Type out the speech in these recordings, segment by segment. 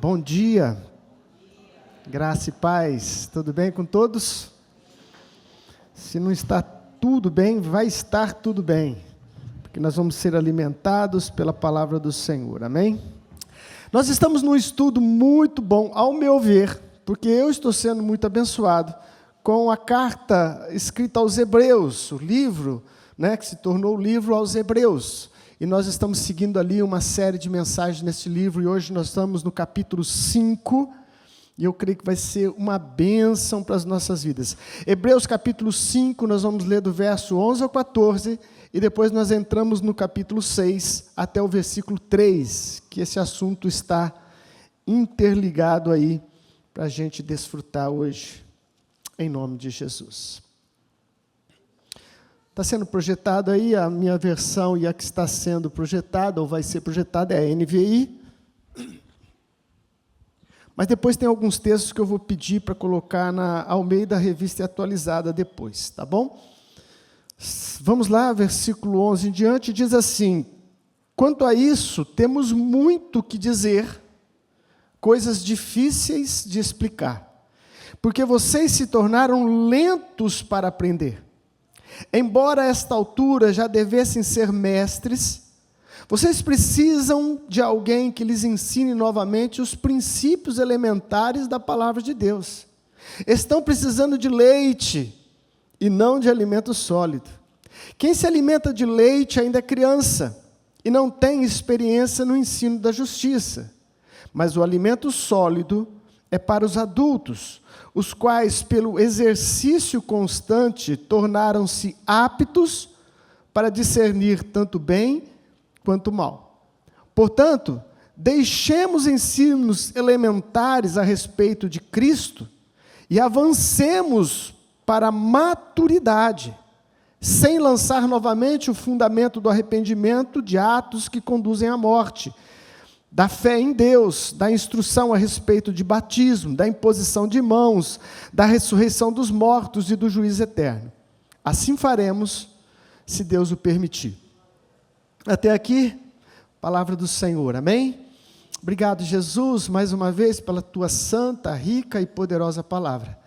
Bom dia, graça e paz, tudo bem com todos? Se não está tudo bem, vai estar tudo bem, porque nós vamos ser alimentados pela palavra do Senhor, amém? Nós estamos num estudo muito bom, ao meu ver, porque eu estou sendo muito abençoado com a carta escrita aos Hebreus, o livro, que se tornou o livro aos Hebreus. E nós estamos seguindo ali uma série de mensagens nesse livro, e hoje nós estamos no capítulo 5, e eu creio que vai ser uma bênção para as nossas vidas. Hebreus capítulo 5, nós vamos ler do verso 11 ao 14, e depois nós entramos no capítulo 6, até o versículo 3, que esse assunto está interligado aí, para a gente desfrutar hoje, em nome de Jesus. Está sendo projetado aí, a minha versão e a que está sendo projetada, ou vai ser projetada, é a NVI. Mas depois tem alguns textos que eu vou pedir para colocar na Almeida Revista Atualizada depois, tá bom? Vamos lá, versículo 11 em diante, diz assim: quanto a isso, temos muito que dizer, coisas difíceis de explicar, porque vocês se tornaram lentos para aprender. Embora a esta altura já devessem ser mestres, vocês precisam de alguém que lhes ensine novamente os princípios elementares da palavra de Deus. Estão precisando de leite e não de alimento sólido. Quem se alimenta de leite ainda é criança e não tem experiência no ensino da justiça. Mas o alimento sólido é para os adultos, os quais, pelo exercício constante, tornaram-se aptos para discernir tanto bem quanto mal. Portanto, deixemos ensinos elementares a respeito de Cristo e avancemos para a maturidade, sem lançar novamente o fundamento do arrependimento de atos que conduzem à morte, da fé em Deus, da instrução a respeito de batismo, da imposição de mãos, da ressurreição dos mortos e do juízo eterno. Assim faremos, se Deus o permitir. Até aqui, palavra do Senhor, amém? Obrigado, Jesus, mais uma vez, pela tua santa, rica e poderosa palavra.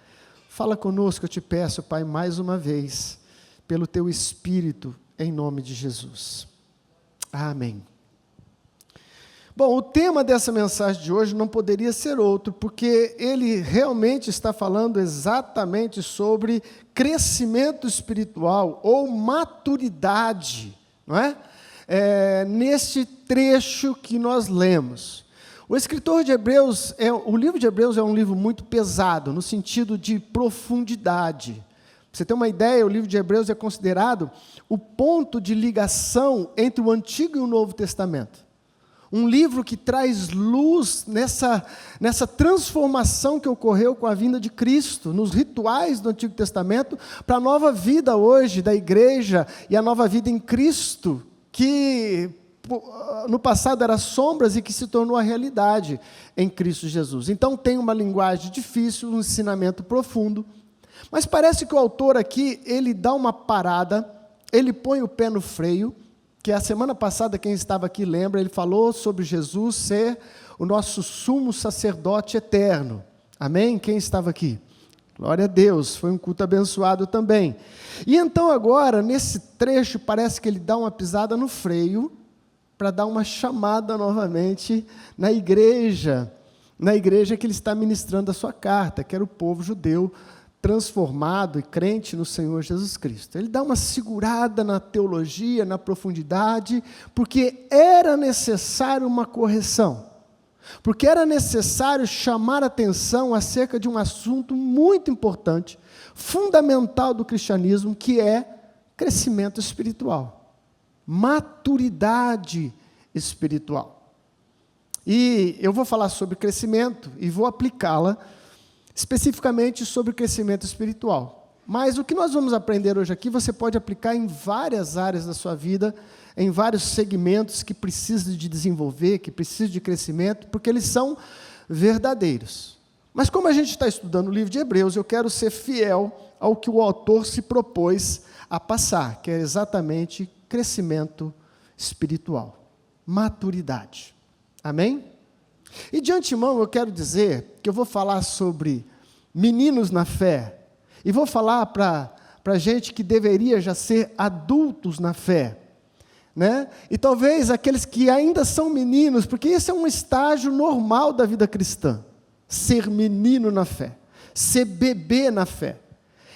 Fala conosco, eu te peço, Pai, mais uma vez, pelo teu Espírito, em nome de Jesus. Amém. Bom, o tema dessa mensagem de hoje não poderia ser outro, porque ele realmente está falando exatamente sobre crescimento espiritual ou maturidade, não é? Neste trecho que nós lemos. O escritor de Hebreus, o livro de Hebreus é um livro muito pesado, no sentido de profundidade. Para você ter uma ideia, o livro de Hebreus é considerado o ponto de ligação entre o Antigo e o Novo Testamento. Um livro que traz luz nessa transformação que ocorreu com a vinda de Cristo, nos rituais do Antigo Testamento, para a nova vida hoje da igreja e a nova vida em Cristo, que no passado era sombras e que se tornou a realidade em Cristo Jesus. Então tem uma linguagem difícil, um ensinamento profundo, mas parece que o autor aqui, ele dá uma parada, ele põe o pé no freio, que a semana passada, quem estava aqui lembra, ele falou sobre Jesus ser o nosso sumo sacerdote eterno. Amém? Quem estava aqui? Glória a Deus, foi um culto abençoado também. E então agora, nesse trecho, parece que ele dá uma pisada no freio, para dar uma chamada novamente na igreja que ele está ministrando a sua carta, que era o povo judeu, transformado e crente no Senhor Jesus Cristo. Ele dá uma segurada na teologia, na profundidade, porque era necessário uma correção, porque era necessário chamar a atenção acerca de um assunto muito importante, fundamental do cristianismo, que é crescimento espiritual, maturidade espiritual. E eu vou falar sobre crescimento e vou aplicá-la especificamente sobre o crescimento espiritual. Mas o que nós vamos aprender hoje aqui, você pode aplicar em várias áreas da sua vida, em vários segmentos que precisam de desenvolver, que precisam de crescimento, porque eles são verdadeiros. Mas como a gente está estudando o livro de Hebreus, eu quero ser fiel ao que o autor se propôs a passar, que é exatamente crescimento espiritual, maturidade. Amém? E de antemão eu quero dizer que eu vou falar sobre meninos na fé, e vou falar para gente que deveria já ser adultos na fé, né? E talvez aqueles que ainda são meninos, porque esse é um estágio normal da vida cristã, ser menino na fé, ser bebê na fé.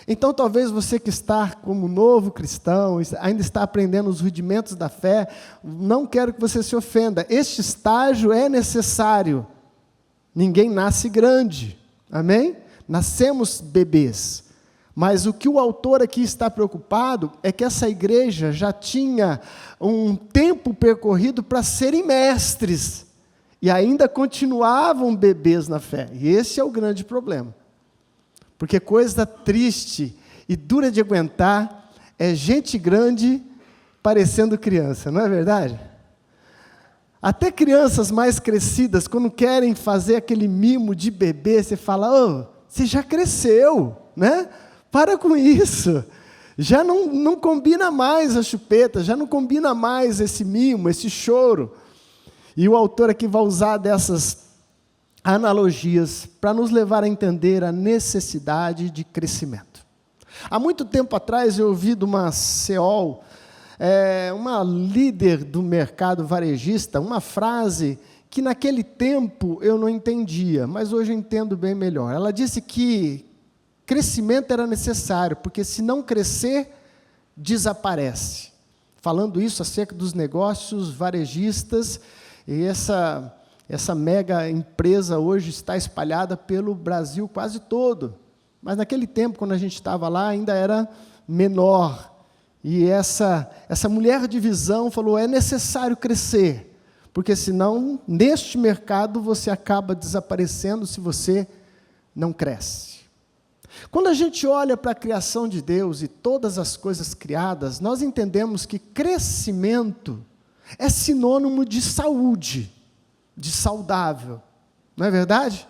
Então talvez você que está como novo cristão, ainda está aprendendo os rudimentos da fé, não quero que você se ofenda, este estágio é necessário. Ninguém nasce grande, amém? Nascemos bebês. Mas o que o autor aqui está preocupado é que essa igreja já tinha um tempo percorrido para serem mestres, e ainda continuavam bebês na fé. E esse é o grande problema. Porque coisa triste e dura de aguentar é gente grande parecendo criança, não é verdade? Até crianças mais crescidas, quando querem fazer aquele mimo de bebê, você fala, ô, você já cresceu, né? Para com isso. Já não combina mais a chupeta, já não combina mais esse mimo, esse choro. E o autor aqui vai usar dessas analogias para nos levar a entender a necessidade de crescimento. Há muito tempo atrás eu ouvi de uma CEO, uma líder do mercado varejista, uma frase que naquele tempo eu não entendia, mas hoje eu entendo bem melhor. Ela disse que crescimento era necessário, porque se não crescer, desaparece. Falando isso acerca dos negócios varejistas, e essa mega empresa hoje está espalhada pelo Brasil quase todo. Mas naquele tempo, quando a gente estava lá, ainda era menor. E essa mulher de visão falou, é necessário crescer, porque senão, neste mercado, você acaba desaparecendo se você não cresce. Quando a gente olha para a criação de Deus e todas as coisas criadas, nós entendemos que crescimento é sinônimo de saúde, de saudável, não é verdade?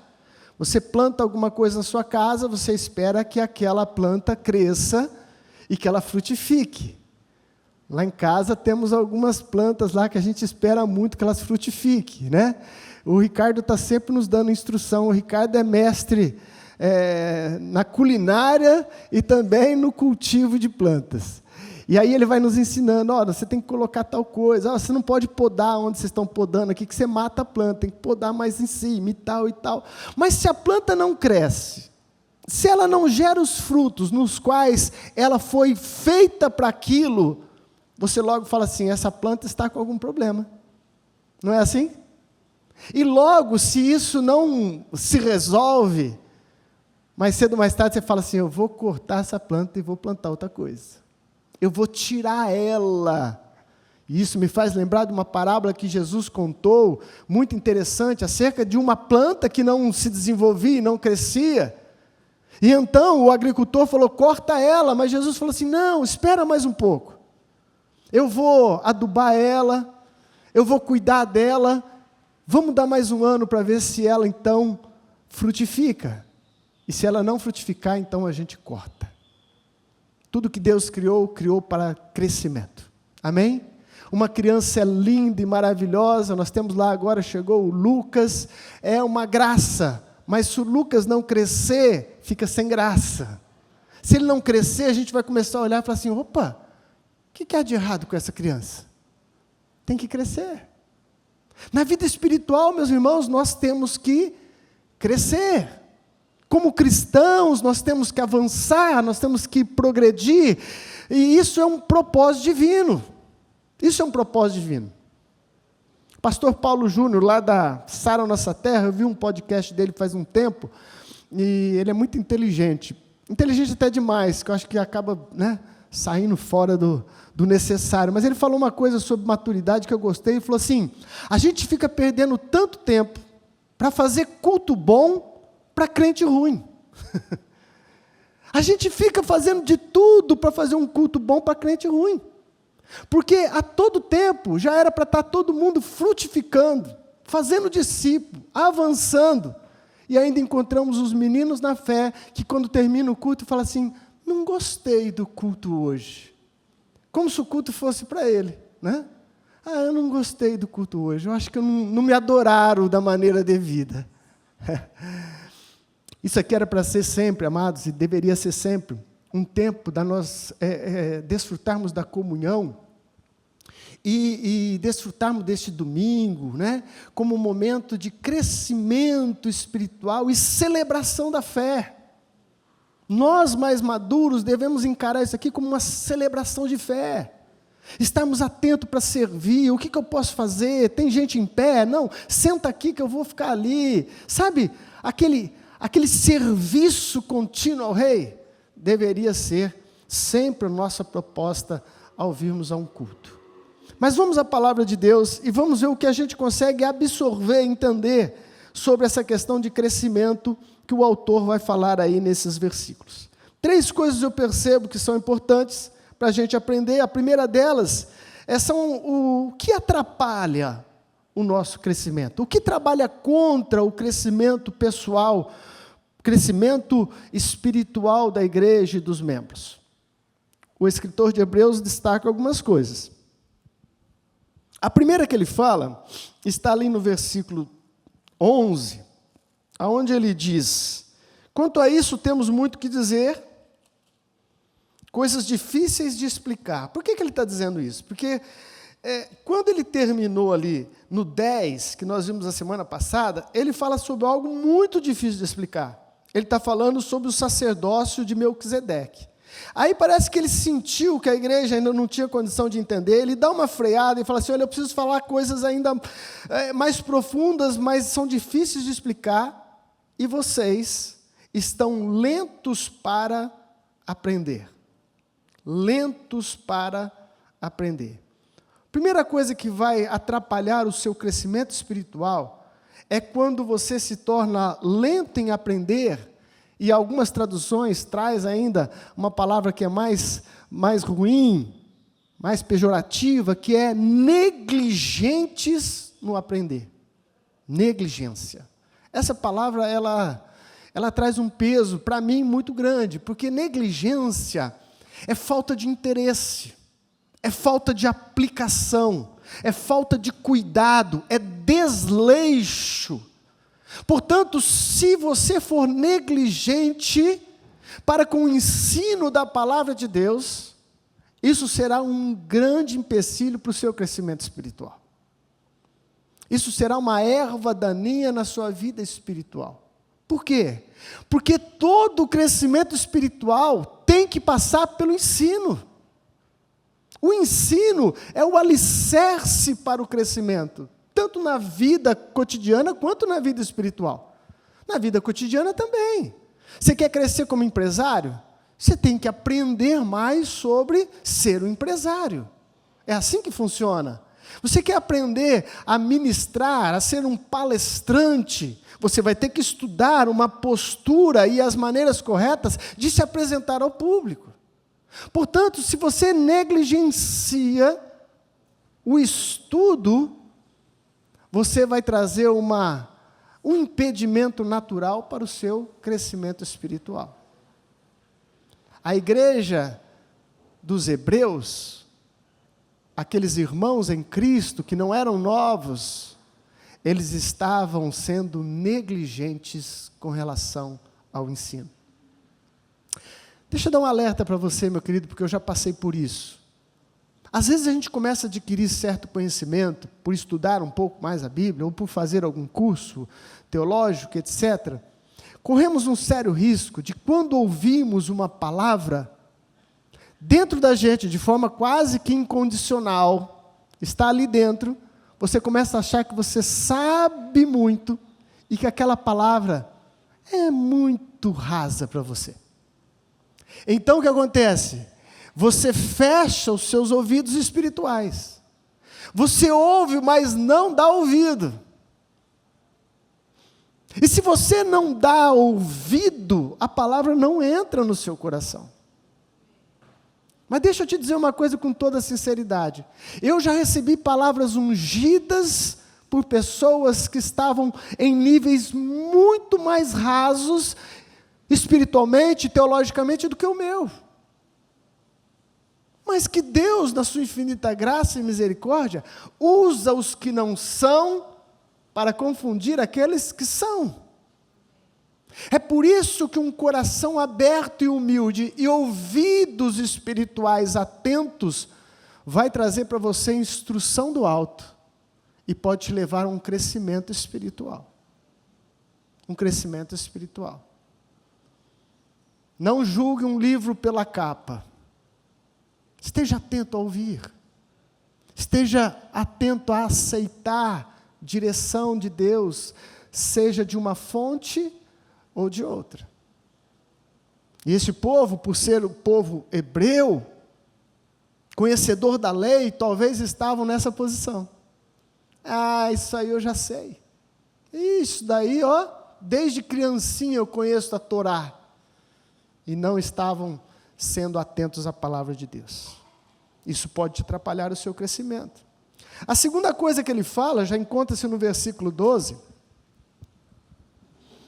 Você planta alguma coisa na sua casa, você espera que aquela planta cresça e que ela frutifique. Lá em casa temos algumas plantas lá que a gente espera muito que elas frutifiquem, né? O Ricardo está sempre nos dando instrução, o Ricardo é mestre na culinária e também no cultivo de plantas. E aí ele vai nos ensinando, olha, você tem que colocar tal coisa, você não pode podar onde vocês estão podando aqui, que você mata a planta, tem que podar mais em cima e tal e tal. Mas se a planta não cresce, se ela não gera os frutos nos quais ela foi feita para aquilo, você logo fala assim, essa planta está com algum problema. Não é assim? E logo, se isso não se resolve, mais cedo ou mais tarde você fala assim, eu vou cortar essa planta e vou plantar outra coisa. Eu vou tirar ela. E isso me faz lembrar de uma parábola que Jesus contou, muito interessante, acerca de uma planta que não se desenvolvia e não crescia. E então o agricultor falou, corta ela, mas Jesus falou assim, não, espera mais um pouco. Eu vou adubar ela, eu vou cuidar dela, vamos dar mais um ano para ver se ela então frutifica. E se ela não frutificar, então a gente corta. Tudo que Deus criou, criou para crescimento. Amém? Uma criança é linda e maravilhosa, nós temos lá agora, chegou o Lucas, é uma graça, mas se o Lucas não crescer, fica sem graça. Se ele não crescer, a gente vai começar a olhar e falar assim, opa, o que há de errado com essa criança? Tem que crescer. Na vida espiritual, meus irmãos, nós temos que crescer. Como cristãos, nós temos que avançar, nós temos que progredir, e isso é um propósito divino. Isso é um propósito divino. Pastor Paulo Júnior, lá da Sara Nossa Terra, eu vi um podcast dele faz um tempo, e ele é muito inteligente até demais, que eu acho que acaba, saindo fora do necessário. Mas ele falou uma coisa sobre maturidade que eu gostei, ele falou assim, a gente fica perdendo tanto tempo para fazer culto bom, para crente ruim. A gente fica fazendo de tudo para fazer um culto bom para crente ruim. Porque a todo tempo já era para estar todo mundo frutificando, fazendo discípulo, avançando. E ainda encontramos os meninos na fé, que quando termina o culto, falam assim, não gostei do culto hoje. Como se o culto fosse para ele, né? eu não gostei do culto hoje, eu acho que não me adoraram da maneira devida. Isso aqui era para ser sempre, amados, e deveria ser sempre, um tempo da nós desfrutarmos da comunhão e desfrutarmos deste domingo, né, como um momento de crescimento espiritual e celebração da fé. Nós, mais maduros, devemos encarar isso aqui como uma celebração de fé. Estarmos atentos para servir. O que eu posso fazer? Tem gente em pé? Não, senta aqui que eu vou ficar ali. Sabe, aquele serviço contínuo ao Rei deveria ser sempre a nossa proposta ao virmos a um culto. Mas vamos à palavra de Deus e vamos ver o que a gente consegue absorver, entender sobre essa questão de crescimento que o autor vai falar aí nesses versículos. 3 coisas eu percebo que são importantes para a gente aprender. A primeira delas são o que atrapalha o nosso crescimento, o que trabalha contra o crescimento pessoal, crescimento espiritual da igreja e dos membros. O escritor de Hebreus destaca algumas coisas. A primeira que ele fala está ali no versículo 11, aonde ele diz: quanto a isso temos muito que dizer, coisas difíceis de explicar. Por que ele está dizendo isso? Porque quando ele terminou ali no 10, que nós vimos a semana passada, ele fala sobre algo muito difícil de explicar. Ele está falando sobre o sacerdócio de Melquisedeque. Aí parece que ele sentiu que a igreja ainda não tinha condição de entender, ele dá uma freada e fala assim: olha, eu preciso falar coisas ainda mais profundas, mas são difíceis de explicar, e vocês estão lentos para aprender. Lentos para aprender. Primeira coisa que vai atrapalhar o seu crescimento espiritual é quando você se torna lento em aprender. E algumas traduções traz ainda uma palavra que é mais ruim, mais pejorativa, que é negligentes no aprender. Negligência. Essa palavra, ela traz um peso, para mim, muito grande, porque negligência é falta de interesse, é falta de aplicação, é falta de cuidado, é desleixo. Portanto, se você for negligente para com o ensino da palavra de Deus, isso será um grande empecilho para o seu crescimento espiritual. Isso será uma erva daninha na sua vida espiritual. Por quê? Porque todo crescimento espiritual tem que passar pelo ensino. O ensino é o alicerce para o crescimento, tanto na vida cotidiana quanto na vida espiritual. Na vida cotidiana também. Você quer crescer como empresário? Você tem que aprender mais sobre ser um empresário. É assim que funciona. Você quer aprender a ministrar, a ser um palestrante? Você vai ter que estudar uma postura e as maneiras corretas de se apresentar ao público. Portanto, se você negligencia o estudo, você vai trazer um impedimento natural para o seu crescimento espiritual. A igreja dos Hebreus, aqueles irmãos em Cristo que não eram novos, eles estavam sendo negligentes com relação ao ensino. Deixa eu dar um alerta para você, meu querido, porque eu já passei por isso. Às vezes a gente começa a adquirir certo conhecimento por estudar um pouco mais a Bíblia, ou por fazer algum curso teológico, etc. Corremos um sério risco de, quando ouvimos uma palavra, dentro da gente, de forma quase que incondicional, está ali dentro, você começa a achar que você sabe muito e que aquela palavra é muito rasa para você. Então o que acontece? Você fecha os seus ouvidos espirituais. Você ouve, mas não dá ouvido. E se você não dá ouvido, a palavra não entra no seu coração. Mas deixa eu te dizer uma coisa com toda sinceridade. Eu já recebi palavras ungidas por pessoas que estavam em níveis muito mais rasos, espiritualmente, teologicamente, do que o meu. mas que Deus, na sua infinita graça e misericórdia, usa os que não são para confundir aqueles que são. É por isso que um coração aberto e humilde e ouvidos espirituais atentos vai trazer para você instrução do alto e pode te levar a um crescimento espiritual. Um crescimento espiritual. Não julgue um livro pela capa. Esteja atento a ouvir. Esteja atento a aceitar direção de Deus, seja de uma fonte ou de outra. E esse povo, por ser o povo hebreu, conhecedor da lei, talvez estavam nessa posição. Isso aí eu já sei. Isso daí, desde criancinha eu conheço a Torá. E não estavam sendo atentos à palavra de Deus. Isso pode te atrapalhar o seu crescimento. A segunda coisa que ele fala, já encontra-se no versículo 12,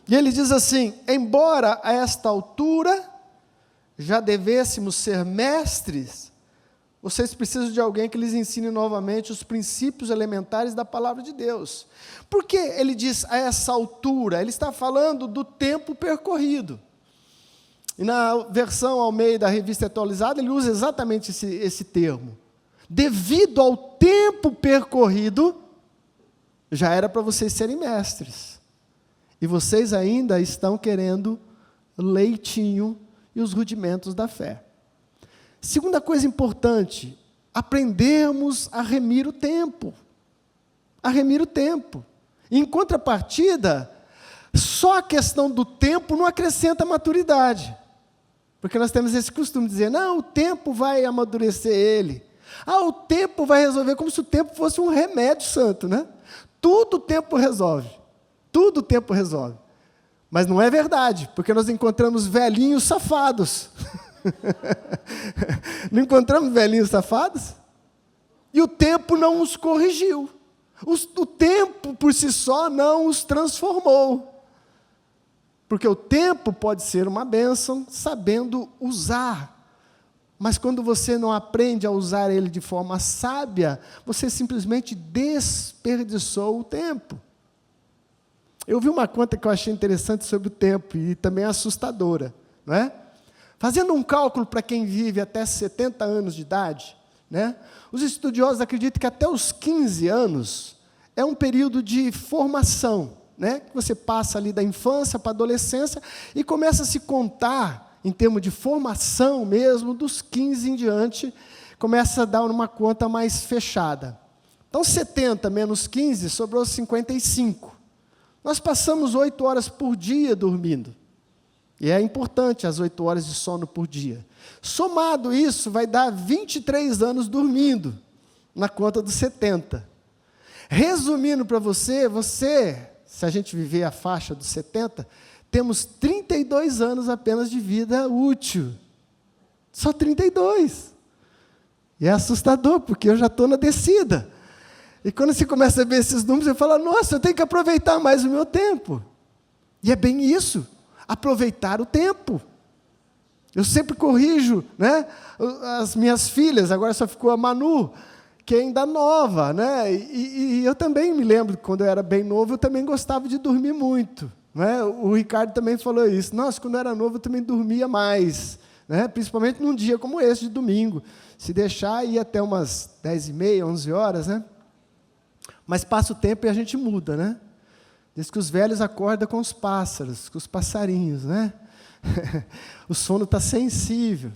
e ele diz assim: embora a esta altura já devêssemos ser mestres, vocês precisam de alguém que lhes ensine novamente os princípios elementares da palavra de Deus. Por que ele diz a essa altura? Ele está falando do tempo percorrido. E na versão Almeida, da Revista Atualizada, ele usa exatamente esse termo. Devido ao tempo percorrido, já era para vocês serem mestres. E vocês ainda estão querendo leitinho e os rudimentos da fé. Segunda coisa importante, aprendermos a remir o tempo. A remir o tempo. Em contrapartida, só a questão do tempo não acrescenta maturidade. Porque nós temos esse costume de dizer, não, o tempo vai amadurecer ele. O tempo vai resolver, como se o tempo fosse um remédio santo, né? Tudo o tempo resolve. Tudo o tempo resolve. Mas não é verdade, porque nós encontramos velhinhos safados. Não encontramos velhinhos safados? E o tempo não os corrigiu. O tempo, por si só, não os transformou. Porque o tempo pode ser uma bênção, sabendo usar. Mas quando você não aprende a usar ele de forma sábia, você simplesmente desperdiçou o tempo. Eu vi uma conta que eu achei interessante sobre o tempo, e também assustadora, não é? Fazendo um cálculo para quem vive até 70 anos de idade, né? Os estudiosos acreditam que até os 15 anos é um período de formação, né? Que você passa ali da infância para a adolescência e começa a se contar, em termos de formação mesmo, dos 15 em diante, começa a dar uma conta mais fechada. Então, 70 menos 15, sobrou 55. Nós passamos 8 horas por dia dormindo. E é importante as 8 horas de sono por dia. Somado isso, vai dar 23 anos dormindo, na conta dos 70. Resumindo para você, se a gente viver a faixa dos 70, temos 32 anos apenas de vida útil. Só 32. E é assustador, porque eu já estou na descida. E quando você começa a ver esses números, você fala, nossa, eu tenho que aproveitar mais o meu tempo. E é bem isso, aproveitar o tempo. Eu sempre corrijo, né, as minhas filhas, agora só ficou a Manu, que é ainda nova, né? E eu também me lembro, quando eu era bem novo, eu também gostava de dormir muito. Né? O Ricardo também falou isso. Nossa, quando eu era novo, eu também dormia mais. Né? Principalmente num dia como esse, de domingo. Se deixar, ia até umas 10h30, 11 horas, né? Mas passa o tempo e a gente muda, né? Diz que os velhos acordam com os pássaros, com os passarinhos, né? O sono está sensível.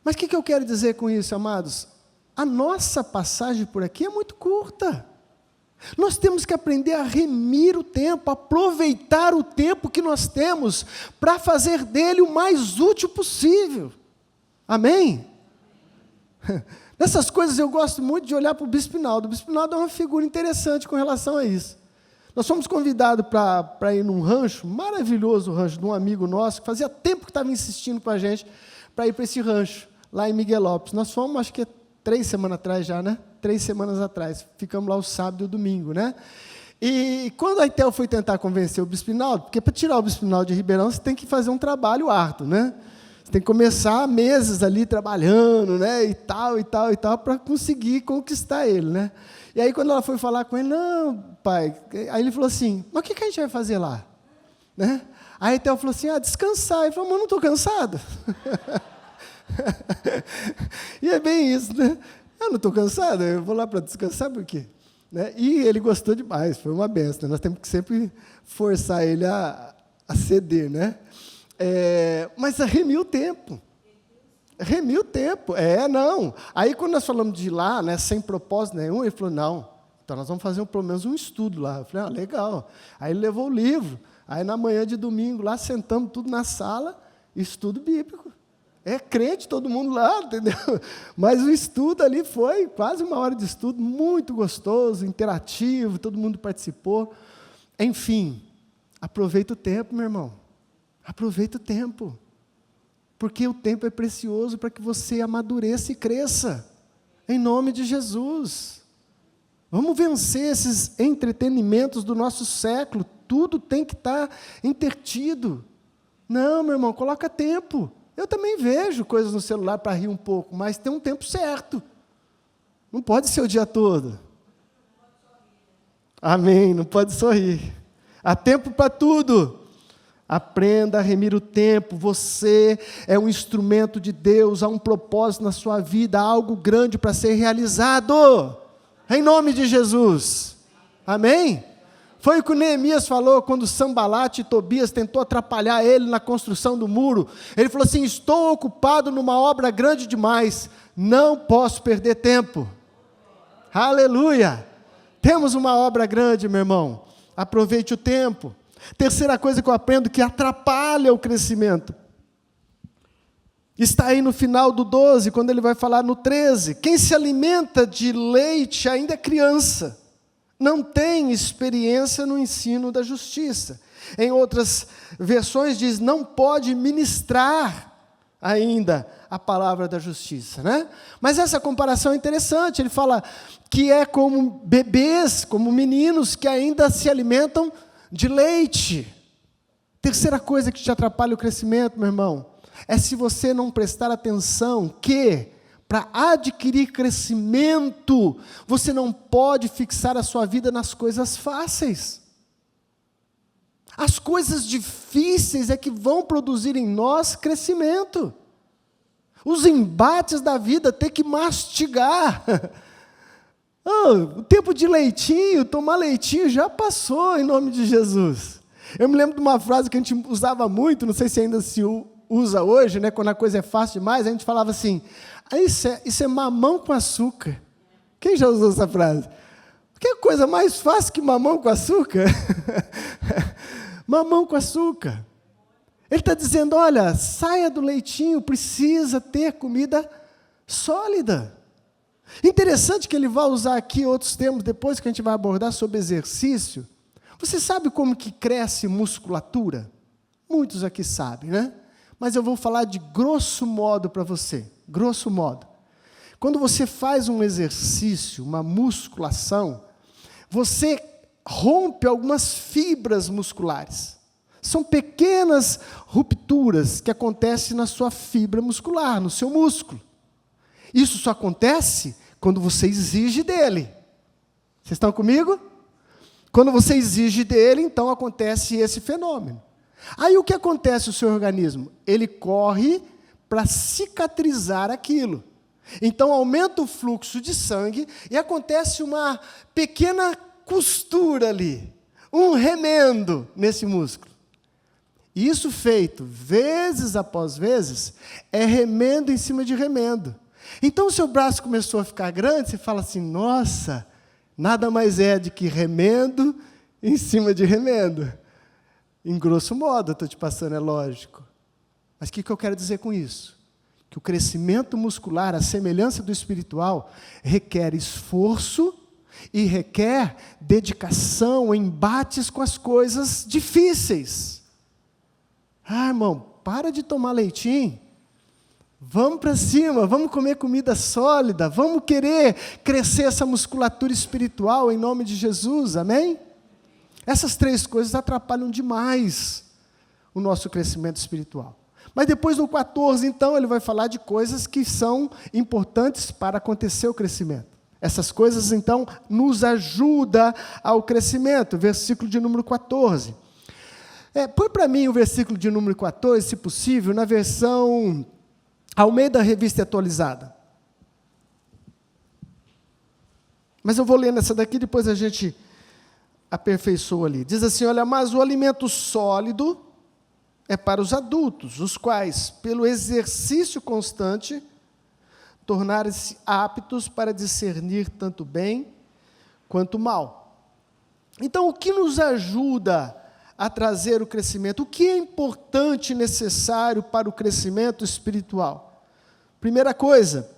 Mas o que eu quero dizer com isso, amados? A nossa passagem por aqui é muito curta. Nós temos que aprender a remir o tempo, aproveitar o tempo que nós temos para fazer dele o mais útil possível. Amém? Nessas coisas eu gosto muito de olhar para o Bispo Hinaldo. O Bispo Hinaldo é uma figura interessante com relação a isso. Nós fomos convidados para ir num rancho, maravilhoso rancho, de um amigo nosso, que fazia tempo que estava insistindo com a gente para ir para esse rancho, lá em Miguelópolis. Nós fomos, acho que 3 semanas atrás já, né? 3 semanas atrás. Ficamos lá o sábado e o domingo, né? E quando a Itel foi tentar convencer o Bispo Hinaldo, porque para tirar o Bispo Hinaldo de Ribeirão, você tem que fazer um trabalho árduo, né? Você tem que começar meses ali trabalhando, né? E tal, para conseguir conquistar ele, né? E aí, quando ela foi falar com ele, não, pai. Aí ele falou assim, mas o que a gente vai fazer lá? Né? Aí Theo falou assim, descansar. Ele falou, mas eu não estou cansado. E é bem isso, né? Eu não estou cansado, eu vou lá para descansar, por quê? Né? E ele gostou demais, foi uma benção. Né? Nós temos que sempre forçar ele a ceder, né? Mas remir o tempo. Remir o tempo. Não. Aí, quando nós falamos de ir lá, né, sem propósito nenhum, ele falou, não, então nós vamos fazer pelo menos um estudo lá. Eu falei, legal. Aí ele levou o livro. Aí, na manhã de domingo, lá, sentamos tudo na sala, estudo bíblico. É crente, todo mundo lá, entendeu? Mas o estudo ali foi quase uma hora de estudo, muito gostoso, interativo, todo mundo participou. Enfim, aproveita o tempo, meu irmão. Aproveita o tempo. Porque o tempo é precioso para que você amadureça e cresça. Em nome de Jesus. Vamos vencer esses entretenimentos do nosso século. Tudo tem que estar intertido. Não, meu irmão, coloca tempo. Eu também vejo coisas no celular para rir um pouco, mas tem um tempo certo. Não pode ser o dia todo. Amém, não pode sorrir. Há tempo para tudo. Aprenda a remir o tempo. Você é um instrumento de Deus, há um propósito na sua vida, há algo grande para ser realizado. Em nome de Jesus. Amém? Foi o que o Neemias falou quando Sanbalate e Tobias tentou atrapalhar ele na construção do muro. Ele falou assim, estou ocupado numa obra grande demais, não posso perder tempo. Aleluia! Temos uma obra grande, meu irmão. Aproveite o tempo. Terceira coisa que eu aprendo que atrapalha o crescimento. Está aí no final do 12, quando ele vai falar no 13. Quem se alimenta de leite ainda é criança. Não tem experiência no ensino da justiça. Em outras versões diz, não pode ministrar ainda a palavra da justiça, né? Mas essa comparação é interessante, ele fala que é como bebês, como meninos que ainda se alimentam de leite. Terceira coisa que te atrapalha o crescimento, meu irmão, é se você não prestar atenção que para adquirir crescimento, você não pode fixar a sua vida nas coisas fáceis. As coisas difíceis é que vão produzir em nós crescimento. Os embates da vida tem que mastigar. O tempo de leitinho, tomar leitinho já passou em nome de Jesus. Eu me lembro de uma frase que a gente usava muito, não sei se ainda se usa hoje, né, quando a coisa é fácil demais, a gente falava assim, isso é mamão com açúcar. Quem já usou essa frase? Que coisa mais fácil que mamão com açúcar? Mamão com açúcar. Ele está dizendo, olha, saia do leitinho, precisa ter comida sólida. Interessante que ele vai usar aqui outros termos, depois que a gente vai abordar sobre exercício. Você sabe como que cresce musculatura? Muitos aqui sabem, né? Mas eu vou falar de grosso modo para você. Grosso modo. Quando você faz um exercício, uma musculação, você rompe algumas fibras musculares. São pequenas rupturas que acontecem na sua fibra muscular, no seu músculo. Isso só acontece quando você exige dele. Vocês estão comigo? Quando você exige dele, então acontece esse fenômeno. Aí o que acontece no seu organismo? Ele corre para cicatrizar aquilo. Então aumenta o fluxo de sangue e acontece uma pequena costura ali, um remendo nesse músculo. Isso feito vezes após vezes é remendo em cima de remendo. Então o seu braço começou a ficar grande, você fala assim, nossa, nada mais é do que remendo em cima de remendo. Em grosso modo, eu estou te passando, é lógico. Mas o que eu quero dizer com isso? Que o crescimento muscular, a semelhança do espiritual, requer esforço e requer dedicação, embates com as coisas difíceis. Irmão, para de tomar leitinho. Vamos para cima, vamos comer comida sólida, vamos querer crescer essa musculatura espiritual em nome de Jesus, amém? Essas três coisas atrapalham demais o nosso crescimento espiritual. Mas depois no 14, então, ele vai falar de coisas que são importantes para acontecer o crescimento. Essas coisas, então, nos ajudam ao crescimento. Versículo de número 14. Põe para mim o versículo de número 14, se possível, na versão Almeida Revista Atualizada. Mas eu vou ler nessa daqui, depois a gente aperfeiçoa ali. Diz assim, olha, mas o alimento sólido é para os adultos, os quais, pelo exercício constante, tornarem-se aptos para discernir tanto bem quanto mal. Então, o que nos ajuda a trazer o crescimento? O que é importante e necessário para o crescimento espiritual? Primeira coisa,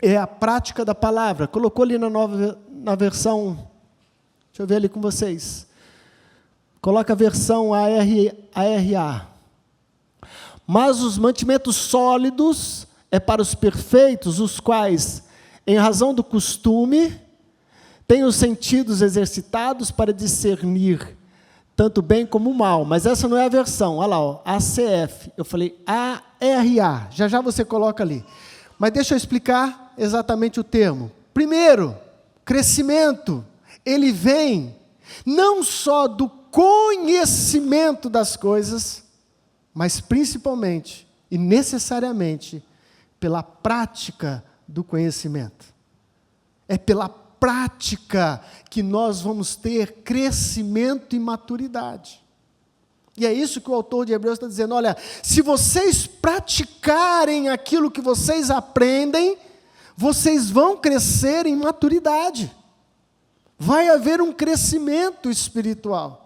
é a prática da palavra. Colocou ali na versão, deixa eu ver ali com vocês. Coloca a versão ARA. Mas os mantimentos sólidos é para os perfeitos, os quais, em razão do costume, têm os sentidos exercitados para discernir tanto bem como mal. Mas essa não é a versão, olha lá, ó, ACF. Eu falei ARA, já você coloca ali. Mas deixa eu explicar exatamente o termo. Primeiro, crescimento, ele vem não só do conhecimento das coisas, mas principalmente e necessariamente pela prática do conhecimento. É pela prática que nós vamos ter crescimento e maturidade. E é isso que o autor de Hebreus está dizendo, olha, se vocês praticarem aquilo que vocês aprendem, vocês vão crescer em maturidade. Vai haver um crescimento espiritual.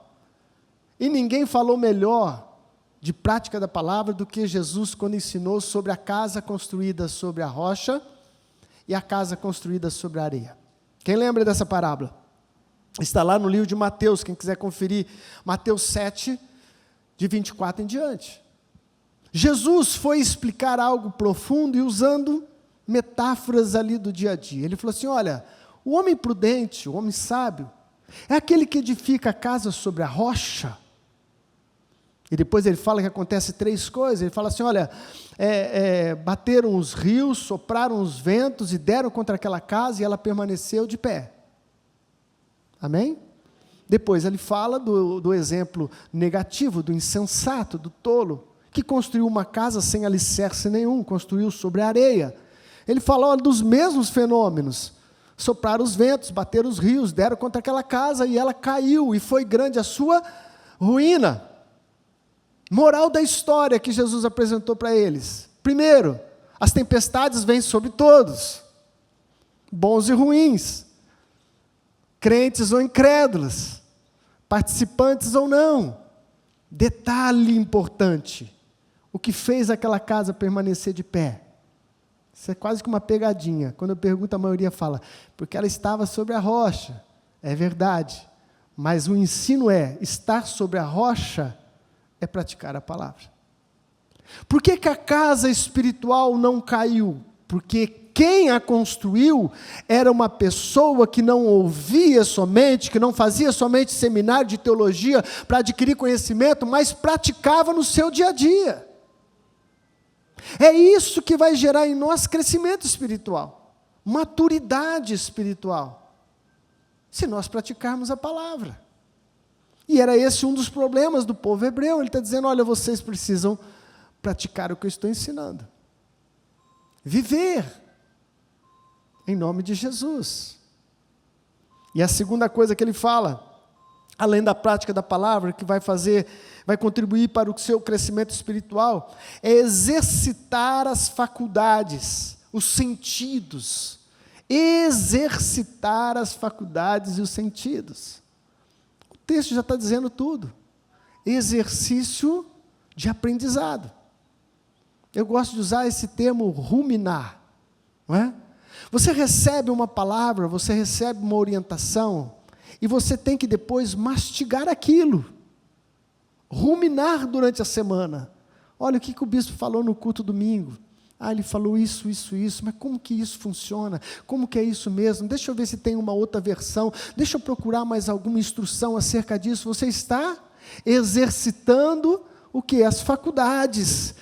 E ninguém falou melhor de prática da palavra do que Jesus quando ensinou sobre a casa construída sobre a rocha e a casa construída sobre a areia. Quem lembra dessa parábola? Está lá no livro de Mateus, quem quiser conferir, Mateus 7, de 24 em diante. Jesus foi explicar algo profundo e usando metáforas ali do dia a dia. Ele falou assim, olha, o homem prudente, o homem sábio, é aquele que edifica a casa sobre a rocha. E depois ele fala que acontece 3 coisas. Ele fala assim, olha, bateram os rios, sopraram os ventos e deram contra aquela casa e ela permaneceu de pé. Amém? Depois ele fala do exemplo negativo, do insensato, do tolo, que construiu uma casa sem alicerce nenhum, construiu sobre a areia. Ele fala dos mesmos fenômenos. Sopraram os ventos, bateram os rios, deram contra aquela casa e ela caiu e foi grande a sua ruína. Moral da história que Jesus apresentou para eles. Primeiro, as tempestades vêm sobre todos, bons e ruins, crentes ou incrédulos, participantes ou não. Detalhe importante, o que fez aquela casa permanecer de pé? Isso é quase que uma pegadinha. Quando eu pergunto, a maioria fala, porque ela estava sobre a rocha. É verdade, mas o ensino estar sobre a rocha é praticar a palavra. Por que a casa espiritual não caiu? Porque quem a construiu era uma pessoa que não ouvia somente, que não fazia somente seminário de teologia para adquirir conhecimento, mas praticava no seu dia a dia. É isso que vai gerar em nós crescimento espiritual, maturidade espiritual, se nós praticarmos a palavra. E era esse um dos problemas do povo hebreu. Ele está dizendo, olha, vocês precisam praticar o que eu estou ensinando. Viver em nome de Jesus. E a segunda coisa que ele fala, além da prática da palavra, que vai contribuir para o seu crescimento espiritual, é exercitar as faculdades, os sentidos. Exercitar as faculdades e os sentidos. O texto já está dizendo tudo. Exercício de aprendizado. Eu gosto de usar esse termo ruminar, não é? Você recebe uma palavra, você recebe uma orientação, e você tem que depois mastigar aquilo, ruminar durante a semana. Olha o que o bispo falou no culto domingo. Ele falou isso, mas como que isso funciona? Como que é isso mesmo? Deixa eu ver se tem uma outra versão, deixa eu procurar mais alguma instrução acerca disso. Você está exercitando o que? As faculdades,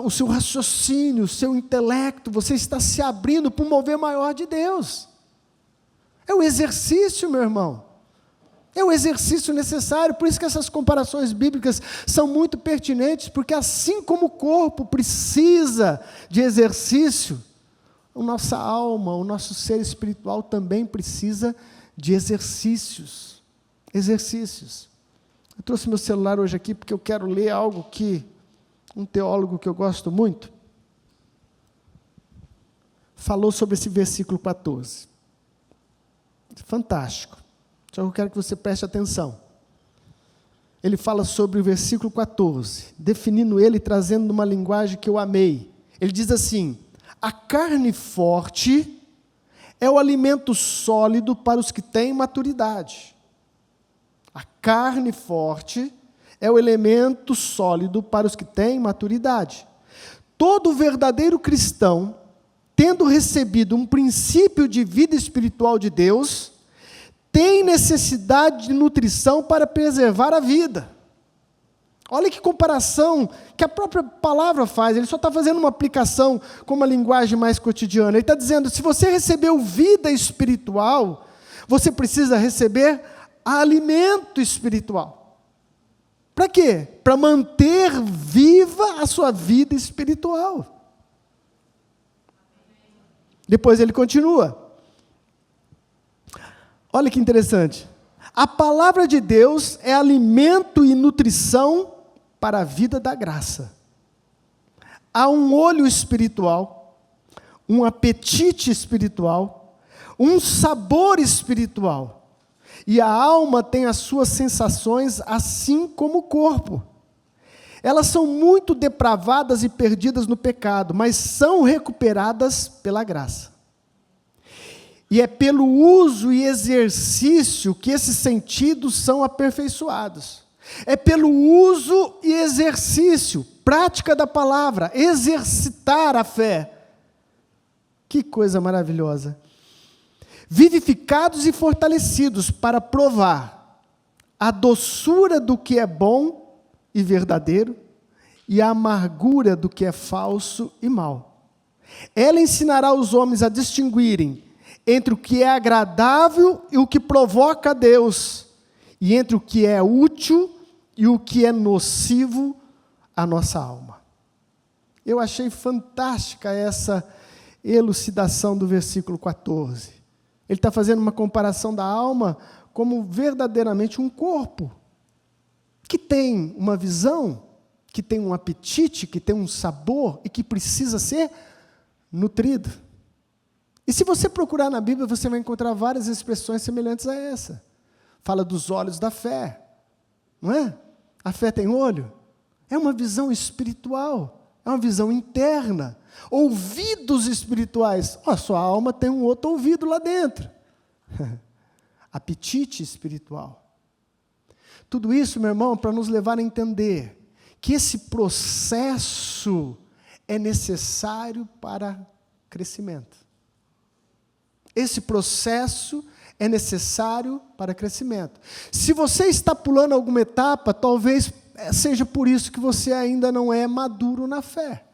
o seu raciocínio, o seu intelecto, você está se abrindo para um mover maior de Deus. É o exercício, meu irmão. É o exercício necessário, por isso que essas comparações bíblicas são muito pertinentes, porque assim como o corpo precisa de exercício, a nossa alma, o nosso ser espiritual também precisa de exercícios. Exercícios. Eu trouxe meu celular hoje aqui porque eu quero ler algo que um teólogo que eu gosto muito falou sobre esse versículo 14. Fantástico. Só que eu quero que você preste atenção. Ele fala sobre o versículo 14, definindo ele, trazendo uma linguagem que eu amei. Ele diz assim: a carne forte é o alimento sólido para os que têm maturidade. A carne forte é o elemento sólido para os que têm maturidade. Todo verdadeiro cristão, tendo recebido um princípio de vida espiritual de Deus, tem necessidade de nutrição para preservar a vida. Olha que comparação que a própria palavra faz, ele só está fazendo uma aplicação com uma linguagem mais cotidiana. Ele está dizendo, se você recebeu vida espiritual, você precisa receber alimento espiritual. Para quê? Para manter viva a sua vida espiritual. Depois ele continua. Olha que interessante. A palavra de Deus é alimento e nutrição para a vida da graça. Há um olho espiritual, um apetite espiritual, um sabor espiritual. E a alma tem as suas sensações assim como o corpo. Elas são muito depravadas e perdidas no pecado, mas são recuperadas pela graça. E é pelo uso e exercício que esses sentidos são aperfeiçoados. É pelo uso e exercício, prática da palavra, exercitar a fé. Que coisa maravilhosa. Vivificados e fortalecidos para provar a doçura do que é bom e verdadeiro e a amargura do que é falso e mal. Ela ensinará os homens a distinguirem entre o que é agradável e o que provoca a Deus, e entre o que é útil e o que é nocivo à nossa alma. Eu achei fantástica essa elucidação do versículo 14. Ele está fazendo uma comparação da alma como verdadeiramente um corpo, que tem uma visão, que tem um apetite, que tem um sabor e que precisa ser nutrido. E se você procurar na Bíblia, você vai encontrar várias expressões semelhantes a essa. Fala dos olhos da fé, não é? A fé tem olho? É uma visão espiritual, é uma visão interna. Ouvidos espirituais. A sua alma tem um outro ouvido lá dentro. Apetite espiritual. Tudo isso, meu irmão, para nos levar a entender que esse processo é necessário para crescimento. Esse processo é necessário para crescimento. Se você está pulando alguma etapa, talvez seja por isso que você ainda não é maduro na fé.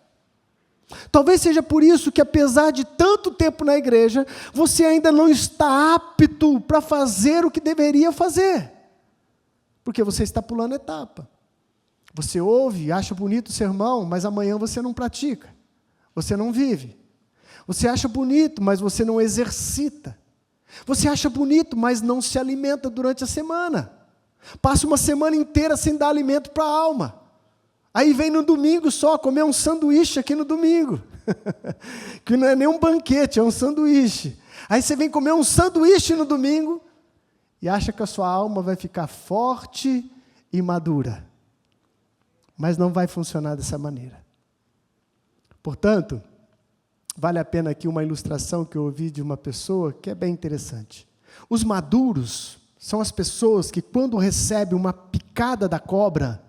Talvez seja por isso que, apesar de tanto tempo na igreja, você ainda não está apto para fazer o que deveria fazer. Porque você está pulando etapa. Você ouve, acha bonito o sermão, mas amanhã você não pratica. Você não vive. Você acha bonito, mas você não exercita. Você acha bonito, mas não se alimenta durante a semana. Passa uma semana inteira sem dar alimento para a alma. Aí vem no domingo só comer um sanduíche aqui no domingo. Que não é nem um banquete, é um sanduíche. Aí você vem comer um sanduíche no domingo e acha que a sua alma vai ficar forte e madura. Mas não vai funcionar dessa maneira. Portanto, vale a pena aqui uma ilustração que eu ouvi de uma pessoa que é bem interessante. Os maduros são as pessoas que, quando recebem uma picada da cobra,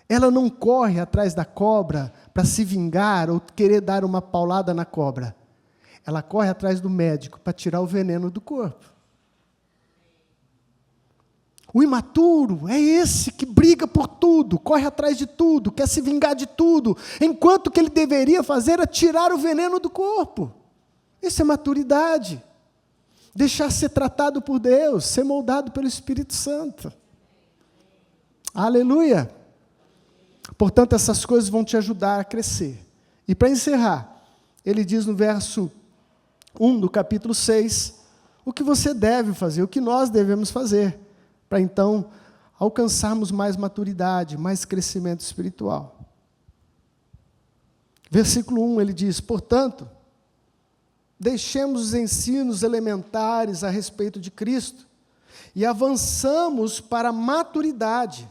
ela não corre atrás da cobra para se vingar ou querer dar uma paulada na cobra. Ela corre atrás do médico para tirar o veneno do corpo. O imaturo é esse que briga por tudo, corre atrás de tudo, quer se vingar de tudo, enquanto o que ele deveria fazer era tirar o veneno do corpo. Isso é maturidade. Deixar ser tratado por Deus, ser moldado pelo Espírito Santo. Aleluia! Portanto, essas coisas vão te ajudar a crescer. E para encerrar, ele diz no verso 1 do capítulo 6, o que você deve fazer, o que nós devemos fazer, para então alcançarmos mais maturidade, mais crescimento espiritual. Versículo 1, ele diz, portanto, deixemos os ensinos elementares a respeito de Cristo e avançamos para a maturidade.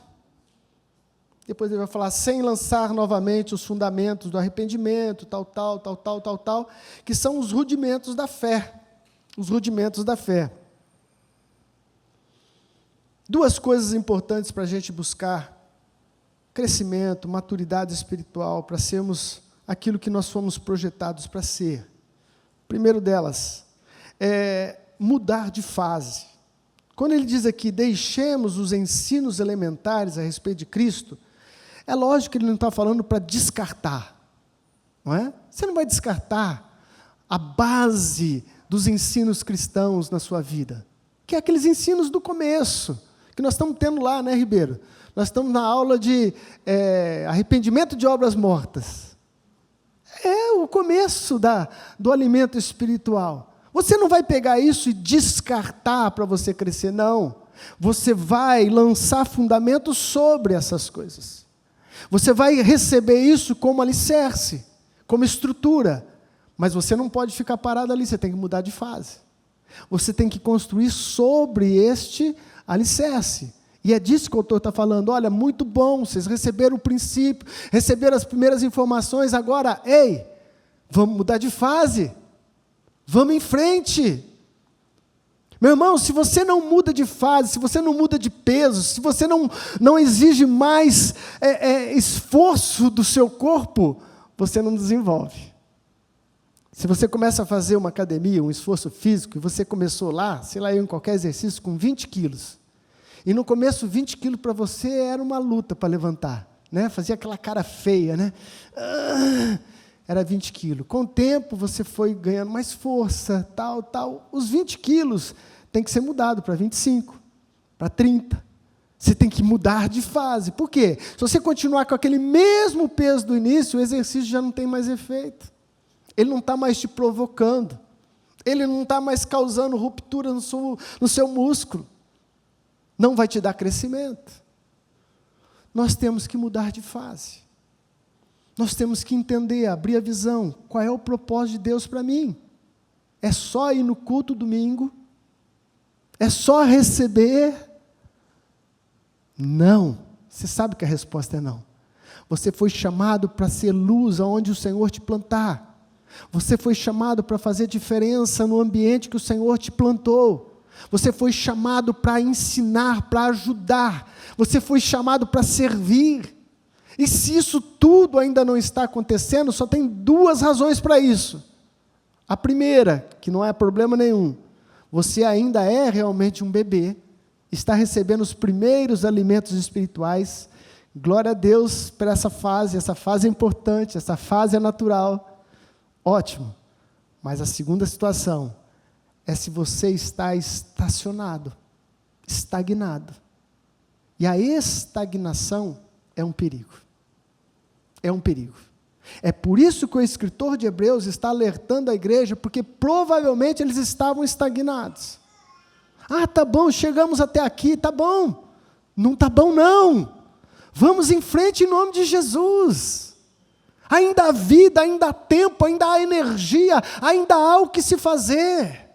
Depois ele vai falar, sem lançar novamente os fundamentos do arrependimento, tal, que são os rudimentos da fé. Os rudimentos da fé. Duas coisas importantes para a gente buscar crescimento, maturidade espiritual, para sermos aquilo que nós fomos projetados para ser. Primeiro delas é mudar de fase. Quando ele diz aqui, deixemos os ensinos elementares a respeito de Cristo, é lógico que ele não está falando para descartar, não é? Você não vai descartar a base dos ensinos cristãos na sua vida, que é aqueles ensinos do começo, que nós estamos tendo lá, né, Ribeiro? Nós estamos na aula de arrependimento de obras mortas. É o começo do alimento espiritual. Você não vai pegar isso e descartar para você crescer, não. Você vai lançar fundamentos sobre essas coisas. Você vai receber isso como alicerce, como estrutura. Mas você não pode ficar parado ali, você tem que mudar de fase. Você tem que construir sobre este alicerce. E é disso que o autor está falando. Olha, muito bom, vocês receberam o princípio, receberam as primeiras informações, agora, ei, vamos mudar de fase. Vamos em frente. Meu irmão, se você não muda de fase, se você não muda de peso, se você não exige mais esforço do seu corpo, você não desenvolve. Se você começa a fazer uma academia, um esforço físico, e você começou lá, sei lá, em qualquer exercício, com 20 quilos, e no começo 20 quilos para você era uma luta para levantar, né? Fazia aquela cara feia, né? Era 20 quilos. Com o tempo você foi ganhando mais força, tal. Os 20 quilos tem que ser mudado para 25, para 30. Você tem que mudar de fase. Por quê? Se você continuar com aquele mesmo peso do início, o exercício já não tem mais efeito. Ele não está mais te provocando. Ele não está mais causando ruptura no seu músculo. Não vai te dar crescimento. Nós temos que mudar de fase. Nós temos que entender, abrir a visão. Qual é o propósito de Deus para mim? É só ir no culto domingo? É só receber? Não. Você sabe que a resposta é não. Você foi chamado para ser luz aonde o Senhor te plantar. Você foi chamado para fazer diferença no ambiente que o Senhor te plantou. Você foi chamado para ensinar, para ajudar. Você foi chamado para servir. E se isso tudo ainda não está acontecendo, só tem duas razões para isso. A primeira, que não é problema nenhum, você ainda é realmente um bebê, está recebendo os primeiros alimentos espirituais. Glória a Deus por essa fase é importante, essa fase é natural. Ótimo. Mas a segunda situação é se você está estacionado, estagnado. E a estagnação é um perigo. É um perigo. É por isso que o escritor de Hebreus está alertando a igreja, porque provavelmente eles estavam estagnados. Ah, tá bom, chegamos até aqui, tá bom. Não tá bom não. Vamos em frente em nome de Jesus. Ainda há vida, ainda há tempo, ainda há energia, ainda há o que se fazer.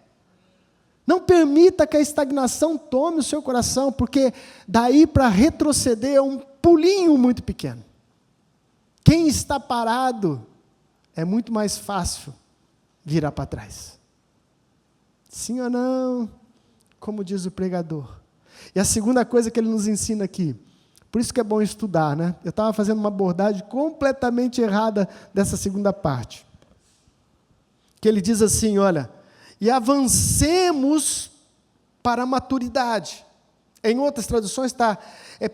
Não permita que a estagnação tome o seu coração, porque daí para retroceder é um pulinho muito pequeno. Quem está parado, é muito mais fácil virar para trás. Sim ou não? Como diz o pregador. E a segunda coisa que ele nos ensina aqui, por isso que é bom estudar, né? Eu estava fazendo uma abordagem completamente errada dessa segunda parte. Que ele diz assim, olha, e avancemos para a maturidade. Em outras traduções está,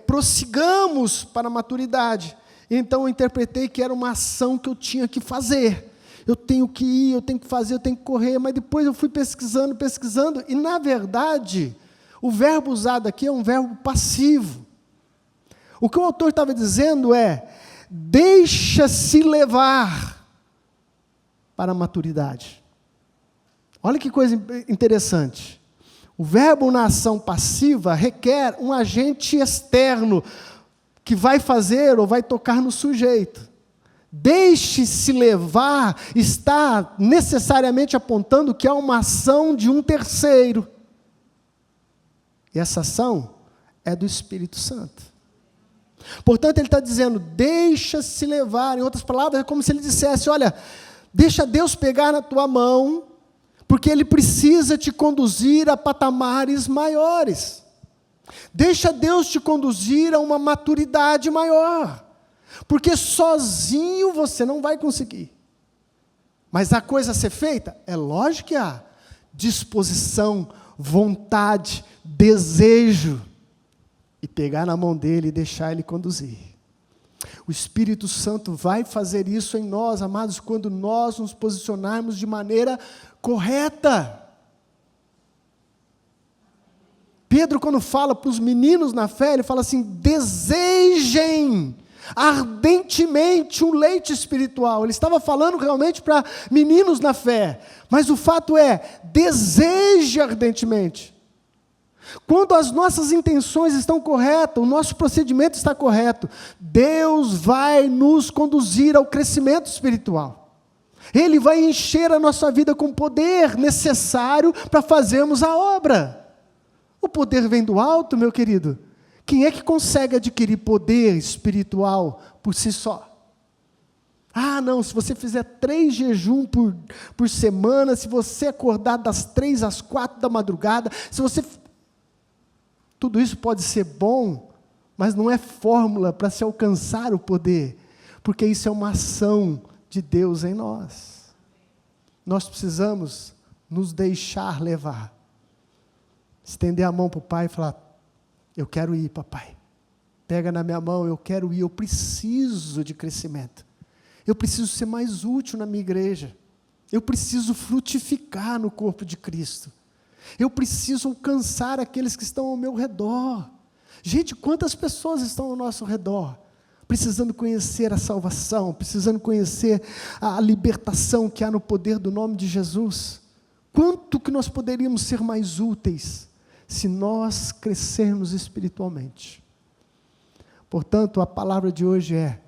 prossigamos para a maturidade. Então eu interpretei que era uma ação que eu tinha que fazer. Eu tenho que ir, eu tenho que fazer, eu tenho que correr, mas depois eu fui pesquisando, e na verdade, o verbo usado aqui é um verbo passivo. O que o autor estava dizendo é, deixa-se levar para a maturidade. Olha que coisa interessante. O verbo na ação passiva requer um agente externo que vai fazer ou vai tocar no sujeito. Deixe-se levar está necessariamente apontando que é uma ação de um terceiro. E essa ação é do Espírito Santo. Portanto, ele está dizendo, deixa-se levar. Em outras palavras, é como se ele dissesse, olha, deixa Deus pegar na tua mão, porque Ele precisa te conduzir a patamares maiores. Deixa Deus te conduzir a uma maturidade maior. Porque sozinho você não vai conseguir. Mas a coisa a ser feita, é lógico que há disposição, vontade, desejo. E pegar na mão dele e deixar ele conduzir. O Espírito Santo vai fazer isso em nós, amados, quando nós nos posicionarmos de maneira correta. Pedro, quando fala para os meninos na fé, ele fala assim, desejem ardentemente um leite espiritual. Ele estava falando realmente para meninos na fé, mas o fato é, deseje ardentemente. Quando as nossas intenções estão corretas, o nosso procedimento está correto, Deus vai nos conduzir ao crescimento espiritual. Ele vai encher a nossa vida com o poder necessário para fazermos a obra. O poder vem do alto, meu querido. Quem é que consegue adquirir poder espiritual por si só? Ah, não, se você fizer 3 jejuns por semana, se você acordar das 3 às 4 da madrugada, se você... Tudo isso pode ser bom, mas não é fórmula para se alcançar o poder, porque isso é uma ação de Deus em nós. Nós precisamos nos deixar levar. Estender a mão para o Pai e falar, eu quero ir, papai. Pega na minha mão, eu quero ir, eu preciso de crescimento. Eu preciso ser mais útil na minha igreja. Eu preciso frutificar no corpo de Cristo. Eu preciso alcançar aqueles que estão ao meu redor. Gente, quantas pessoas estão ao nosso redor? Precisando conhecer a salvação, precisando conhecer a libertação que há no poder do nome de Jesus. Quanto que nós poderíamos ser mais úteis se nós crescermos espiritualmente? Portanto, a palavra de hoje é,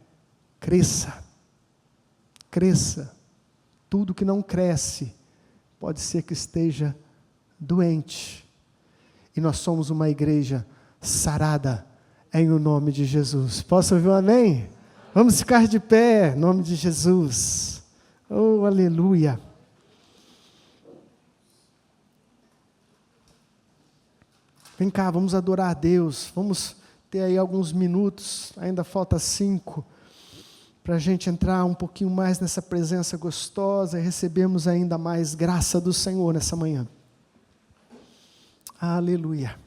cresça, cresça. Tudo que não cresce, pode ser que esteja doente. E nós somos uma igreja sarada, em o nome de Jesus. Posso ouvir um amém? Vamos ficar de pé, em nome de Jesus. Oh, aleluia. Vem cá, vamos adorar a Deus. Vamos ter aí alguns minutos, ainda falta 5, para a gente entrar um pouquinho mais nessa presença gostosa e recebermos ainda mais graça do Senhor nessa manhã. Aleluia.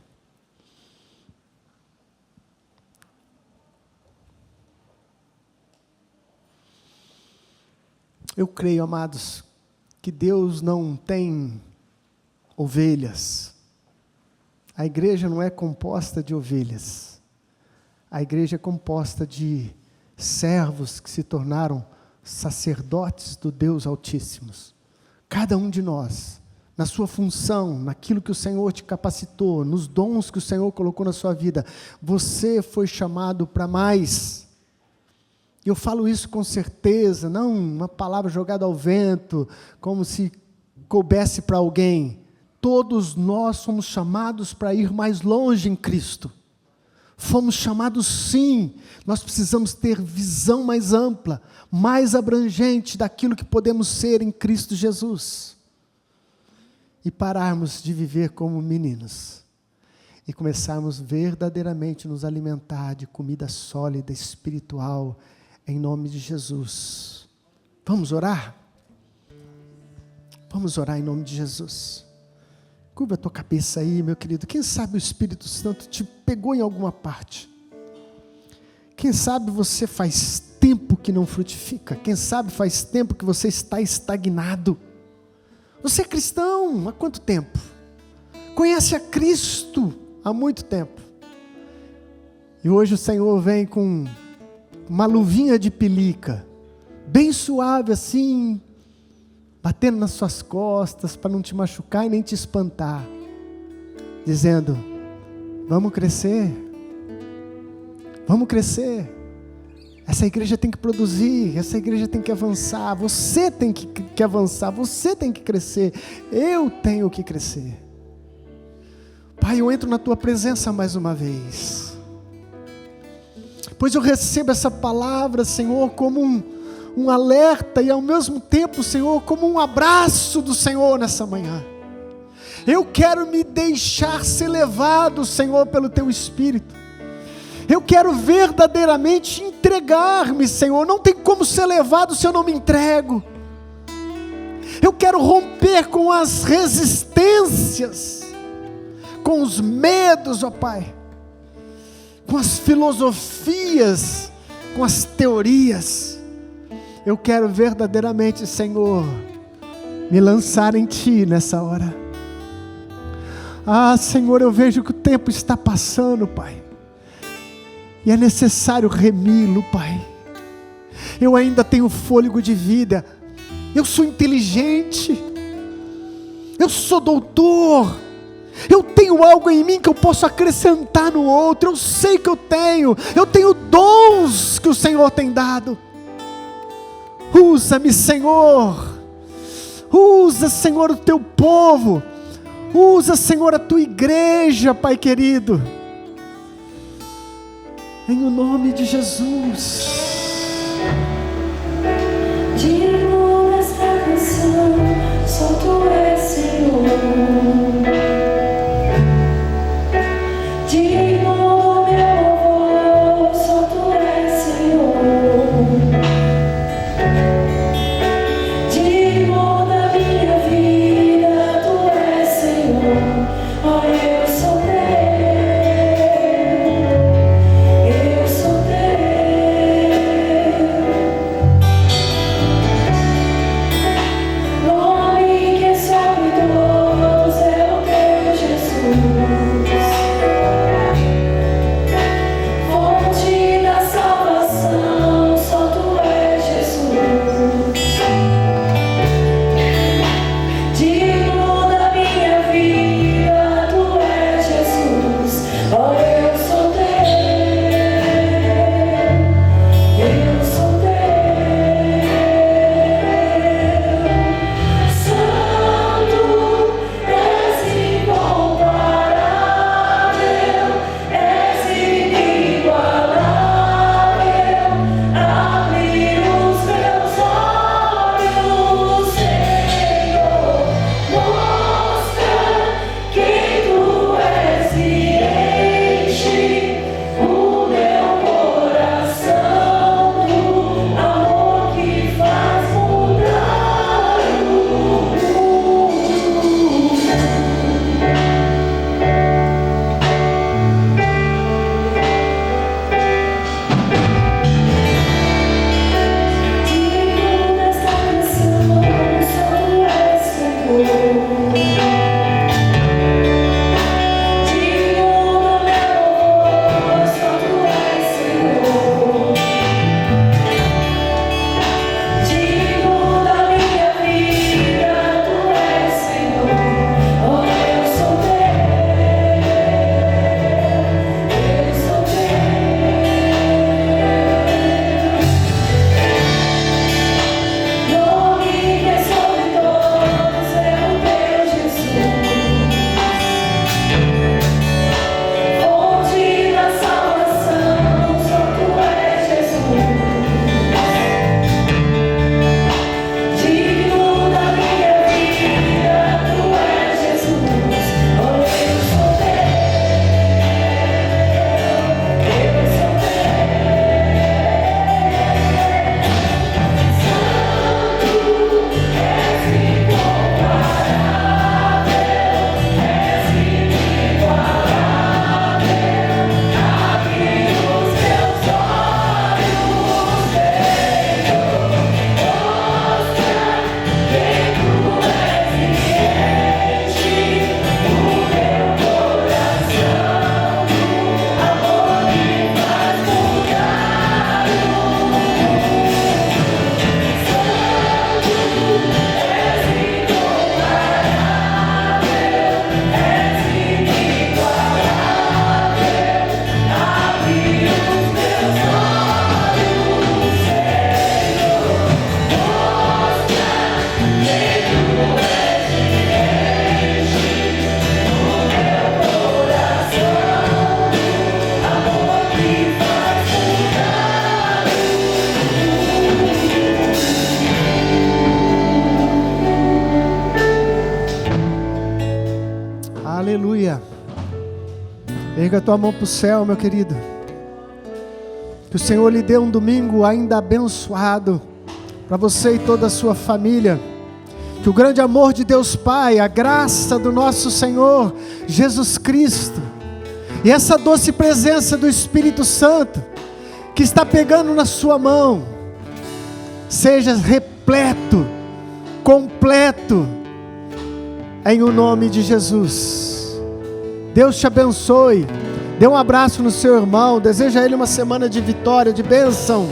Eu creio, amados, que Deus não tem ovelhas. A igreja não é composta de ovelhas. A igreja é composta de servos que se tornaram sacerdotes do Deus Altíssimo. Cada um de nós, na sua função, naquilo que o Senhor te capacitou, nos dons que o Senhor colocou na sua vida, você foi chamado para mais. Eu falo isso com certeza, não uma palavra jogada ao vento, como se coubesse para alguém. Todos nós somos chamados para ir mais longe em Cristo. Fomos chamados sim, nós precisamos ter visão mais ampla, mais abrangente daquilo que podemos ser em Cristo Jesus. E pararmos de viver como meninos. E começarmos verdadeiramente a nos alimentar de comida sólida, espiritual, em nome de Jesus. Vamos orar? Vamos orar em nome de Jesus. Curva a tua cabeça aí, meu querido. Quem sabe o Espírito Santo te pegou em alguma parte. Quem sabe você faz tempo que não frutifica. Quem sabe faz tempo que você está estagnado. Você é cristão há quanto tempo? Conhece a Cristo há muito tempo. E hoje o Senhor vem com uma luvinha de pelica, bem suave assim, batendo nas suas costas para não te machucar e nem te espantar, dizendo: vamos crescer, vamos crescer. Essa igreja tem que produzir, essa igreja tem que avançar, você tem que avançar, você tem que crescer, eu tenho que crescer. Pai, eu entro na tua presença mais uma vez, pois eu recebo essa palavra, Senhor, como um alerta e ao mesmo tempo, Senhor, como um abraço do Senhor nessa manhã. Eu quero me deixar ser levado, Senhor, pelo teu Espírito. Eu quero verdadeiramente entregar-me, Senhor. Não tem como ser levado se eu não me entrego. Eu quero romper com as resistências, com os medos, ó Pai, com as filosofias, com as teorias. Eu quero verdadeiramente, Senhor, me lançar em Ti nessa hora. Ah, Senhor, eu vejo que o tempo está passando, Pai, e é necessário remi-lo, Pai. Eu ainda tenho fôlego de vida, eu sou inteligente, eu sou doutor, eu tenho algo em mim que eu posso acrescentar no outro. Eu sei que eu tenho dons que o Senhor tem dado. Usa-me, Senhor. Usa, Senhor, o teu povo. Usa, Senhor, a tua igreja, Pai querido. Em o nome de Jesus. Digo nesta canção, só Tu és Senhor. Digo no meu avô, só Tu és Senhor. Digo na minha vida, Tu és Senhor. Oh, eu sou Teu. Eu sou Teu. Erga a tua mão para o céu, meu querido. Que o Senhor lhe dê um domingo ainda abençoado para você e toda a sua família. Que o grande amor de Deus Pai, a graça do nosso Senhor Jesus Cristo e essa doce presença do Espírito Santo que está pegando na sua mão, seja repleto, completo, em o nome de Jesus. Deus te abençoe. Dê um abraço no seu irmão, deseja a ele uma semana de vitória, de bênção.